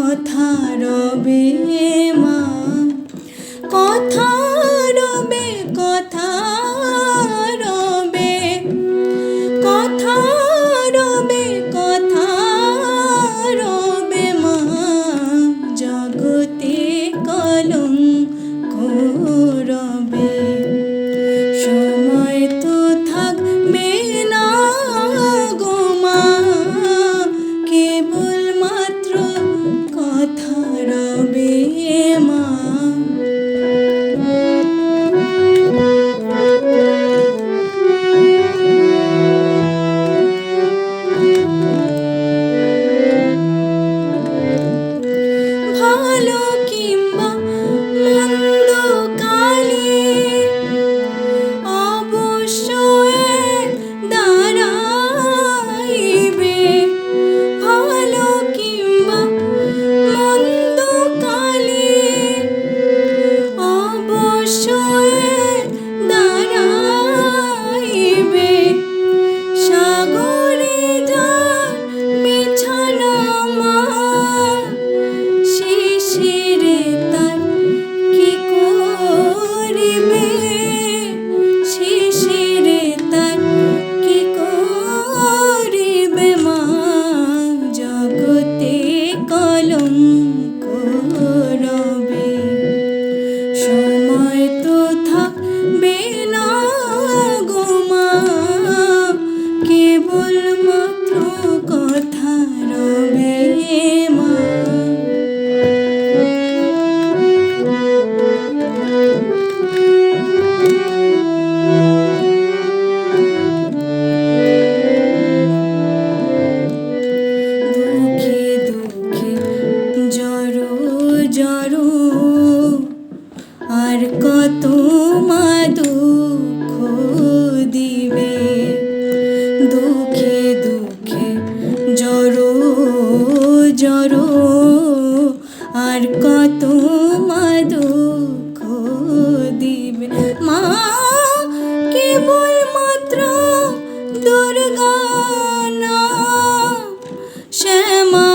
কথা রবে মা, কথা রবে, কথা রবে, কথা রবে, কথা রবে মা, জগতে কলঙ্ক রবে। সময় তো থাকবে না গো মা, কেবল মাত্র কথা রবে মা। ভালো কিংবা মন্দ কালে অবশ্যই দাঁড়াইবে, ভালো কিংবা মন্দ কালে অবশ্যই দাঁড়াইবে। সাগরে যার বিছানা মা, শিশিরে তার কি করিবে, শিশিরে তার কি করিবে মা, জগতে কলঙ্ক রবে। সময় তো থাকবে না গো মা, কেবল মাত্র কথা রবে মা। দুঃখে দুঃখে জড়ো জড়ো, আর কত মা দুঃখ দিবে। দুঃখে দুঃখে জড়ো জড়ো, আর কত মা দুঃখ দিবে মা, কেবল মাত্র দুর্গা নাম শ্যামা